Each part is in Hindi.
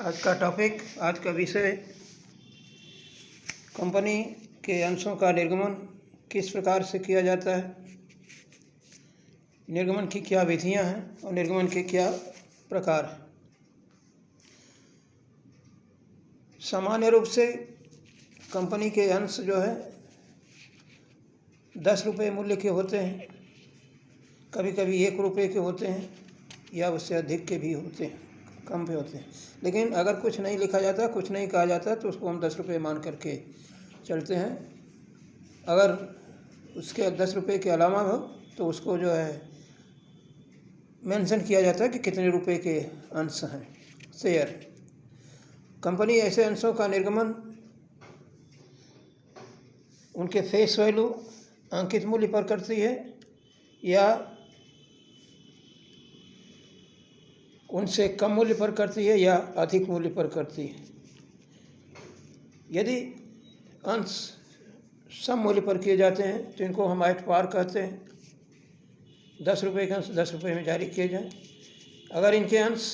आज का टॉपिक, आज का विषय, कंपनी के अंशों का निर्गमन किस प्रकार से किया जाता है, निर्गमन की क्या विधियां हैं और निर्गमन के क्या प्रकार हैं। सामान्य रूप से कंपनी के अंश जो है 10 रुपये मूल्य के होते हैं, कभी कभी 1 रुपये के होते हैं या उससे अधिक के भी होते हैं, कम पे होते हैं। लेकिन अगर कुछ नहीं लिखा जाता, कुछ नहीं कहा जाता तो उसको हम 10 रुपये मान करके चलते हैं। अगर उसके 10 रुपये के अलावा हो तो उसको जो है मेंशन किया जाता है कि कितने रुपए के अंश हैं, शेयर। कंपनी ऐसे अंशों का निर्गमन उनके फेस वैल्यू, अंकित मूल्य पर करती है या उनसे कम मूल्य पर करती है या अधिक मूल्य पर करती है। यदि अंश सम मूल्य पर किए जाते हैं तो इनको हम एट पार कहते हैं। 10 रुपये के अंश 10 रुपये में जारी किए जाएं। अगर इनके अंश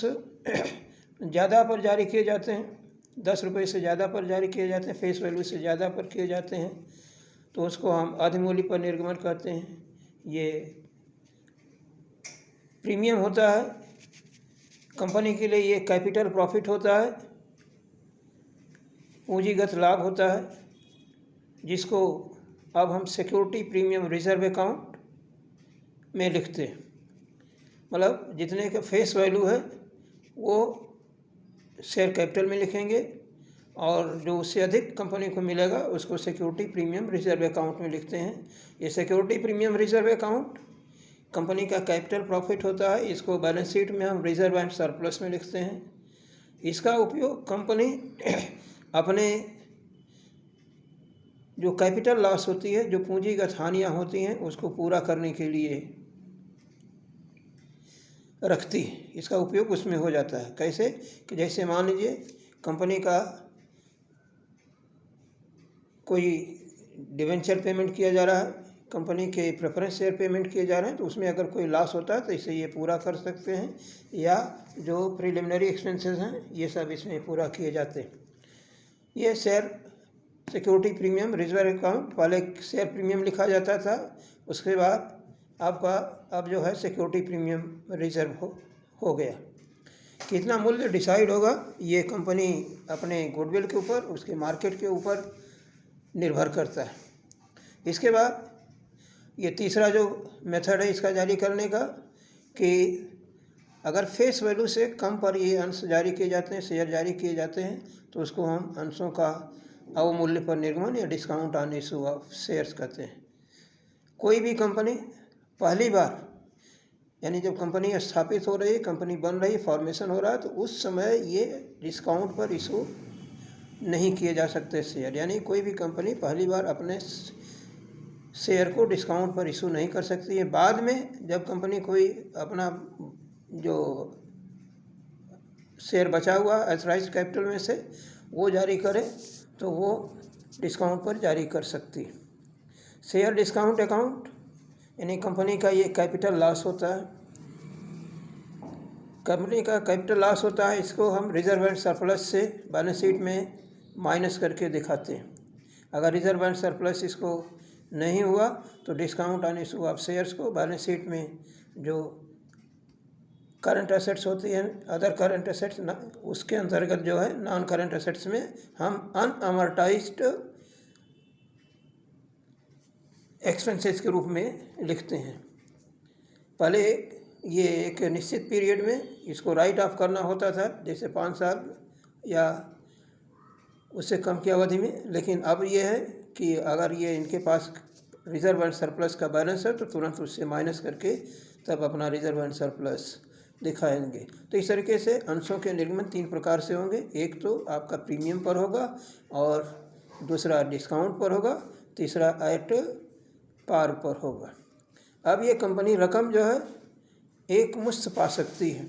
ज़्यादा पर जारी किए जाते हैं, 10 रुपये से ज़्यादा पर जारी किए जाते हैं, फेस वैल्यू से ज़्यादा पर किए जाते हैं, तो उसको हम आधे मूल्य पर निर्गमन कहते हैं। ये प्रीमियम होता है। कंपनी के लिए ये कैपिटल प्रॉफिट होता है, पूंजीगत लाभ होता है, जिसको अब हम सिक्योरिटी प्रीमियम रिजर्व अकाउंट में लिखते हैं। मतलब जितने का फेस वैल्यू है वो शेयर कैपिटल में लिखेंगे और जो उससे अधिक कंपनी को मिलेगा उसको सिक्योरिटी प्रीमियम रिजर्व अकाउंट में लिखते हैं। ये security premium reserve account company का कैपिटल प्रॉफिट होता है। इसको बैलेंस शीट में हम रिजर्व एंड सरप्लस में लिखते हैं। इसका उपयोग कंपनी अपने जो कैपिटल लॉस होती है, जो पूंजीगत हानियाँ होती हैं, उसको पूरा करने के लिए रखती है। इसका उपयोग उसमें हो जाता है। कैसे कि जैसे मान लीजिए कंपनी का कोई डिवेंचर पेमेंट किया जा रहा है, कंपनी के प्रेफरेंस शेयर पेमेंट किए जा रहे हैं, तो उसमें अगर कोई लॉस होता है तो इसे ये पूरा कर सकते हैं, या जो प्रिलिमिनरी एक्सपेंसेस हैं ये सब इसमें पूरा किए जाते हैं। ये share security premium reserve account, पहले शेयर प्रीमियम लिखा जाता था, उसके बाद आपका अब जो है सिक्योरिटी प्रीमियम रिजर्व हो गया। कितना मूल्य डिसाइड होगा ये कंपनी अपने गुडविल के ऊपर, उसके मार्केट के ऊपर निर्भर करता है। इसके बाद ये तीसरा जो मेथड है इसका जारी करने का, कि अगर फेस वैल्यू से कम पर ये अंश जारी किए जाते हैं, शेयर जारी किए जाते हैं, तो उसको हम अंशों का अवमूल्य पर निर्गमन या discount on issue of shares कहते हैं। कोई भी कंपनी पहली बार, यानी जब कंपनी स्थापित हो रही है, कंपनी बन रही है, फॉर्मेशन हो रहा है, तो उस समय ये डिस्काउंट पर इशू नहीं किए जा सकते शेयर। यानी कोई भी कंपनी पहली बार अपने शेयर को डिस्काउंट पर इशू नहीं कर सकती है। बाद में जब कंपनी कोई अपना जो शेयर बचा हुआ एथराइज्ड कैपिटल में से वो जारी करे तो वो डिस्काउंट पर जारी कर सकती है। शेयर डिस्काउंट अकाउंट यानी कंपनी का ये कैपिटल लॉस होता है। कंपनी का कैपिटल लॉस होता है, इसको हम रिजर्व एंड सरप्लस से बैलेंस शीट में माइनस करके दिखाते हैं। अगर रिजर्व एंड सरप्लस इसको नहीं हुआ तो discount on issue of shares को बैलेंस शीट में जो करंट एसेट्स होती हैं, अदर करंट एसेट्स, उसके अंतर्गत जो है नॉन करंट एसेट्स में हम अनअमर्टाइज्ड एक्सपेंसेस के रूप में लिखते हैं। पहले ये एक निश्चित पीरियड में इसको राइट ऑफ करना होता था, जैसे 5 साल या उससे कम की अवधि में। लेकिन अब ये है कि अगर ये इनके पास रिजर्व एंड सरप्लस का बैलेंस है तो तुरंत उससे माइनस करके तब अपना रिजर्व एंड सरप्लस दिखाएंगे। तो इस तरीके से अंशों के निर्गमन 3 प्रकार से होंगे। एक तो आपका प्रीमियम पर होगा, और दूसरा डिस्काउंट पर होगा, तीसरा एट पार पर होगा। अब ये कंपनी रकम जो है एक मुश्त पा सकती है।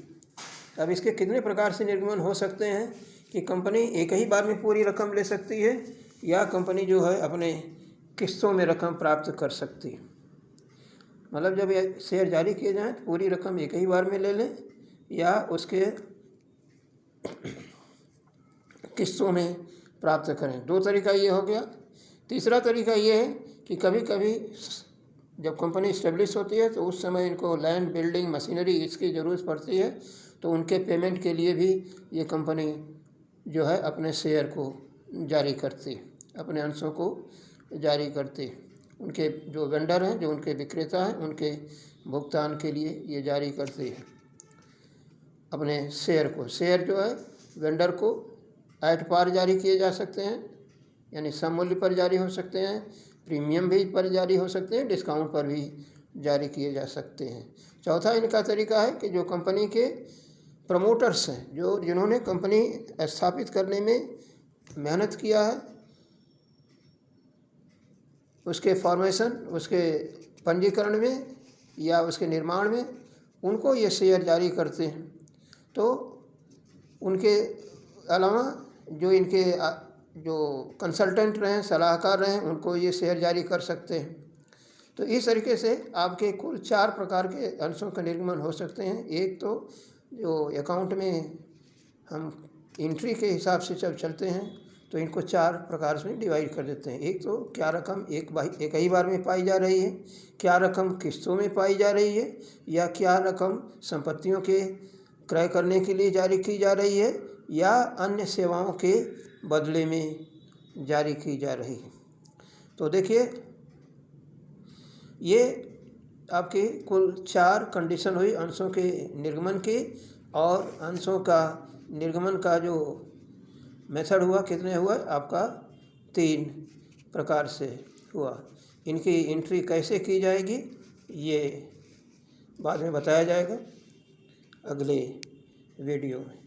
अब इसके कितने प्रकार से निर्गमन हो सकते हैं कि कंपनी एक ही बार में पूरी रकम ले सकती है, या कंपनी जो है अपने किस्तों में रकम प्राप्त कर सकती है। मतलब जब ये शेयर जारी किए जाएँ तो पूरी रकम एक ही बार में ले लें, या उसके किस्तों में प्राप्त करें। 2 तरीका ये हो गया। तीसरा तरीका ये है कि कभी कभी जब कंपनी इस्टेब्लिश होती है तो उस समय इनको लैंड, बिल्डिंग, मशीनरी इसकी ज़रूरत पड़ती है, तो उनके पेमेंट के लिए भी ये कंपनी जो है अपने शेयर को जारी करती, अपने अंशों को जारी करती। उनके जो वेंडर हैं, जो उनके विक्रेता हैं, उनके भुगतान के लिए ये जारी करती है अपने शेयर को। शेयर जो है वेंडर को एट पार जारी किए जा सकते हैं, यानी सममूल्य पर जारी हो सकते हैं, प्रीमियम भी पर जारी हो सकते हैं, डिस्काउंट पर भी जारी किए जा सकते हैं। चौथा इनका तरीका है कि जो कंपनी के प्रमोटर्स हैं, जिन्होंने कंपनी स्थापित करने में मेहनत किया है, उसके फॉर्मेशन, उसके पंजीकरण में या उसके निर्माण में, उनको ये शेयर जारी करते हैं। तो उनके अलावा जो इनके जो कंसल्टेंट रहें, सलाहकार रहें, उनको ये शेयर जारी कर सकते हैं। तो इस तरीके से आपके कुल 4 प्रकार के अंशों का निर्गमन हो सकते हैं। एक तो जो अकाउंट में हम एंट्री के हिसाब से जब चलते हैं तो इनको 4 प्रकार से डिवाइड कर देते हैं। एक तो क्या रकम एक ही बार में पाई जा रही है, क्या रकम किस्तों में पाई जा रही है, या क्या रकम संपत्तियों के क्रय करने के लिए जारी की जा रही है, या अन्य सेवाओं के बदले में जारी की जा रही है। तो देखिए, ये आपके कुल 4 कंडीशन हुई अंशों के निर्गमन की, और अंशों का निर्गमन का जो मेथड हुआ, कितने हुआ आपका 3 प्रकार से हुआ। इनकी एंट्री कैसे की जाएगी ये बाद में बताया जाएगा अगले वीडियो में।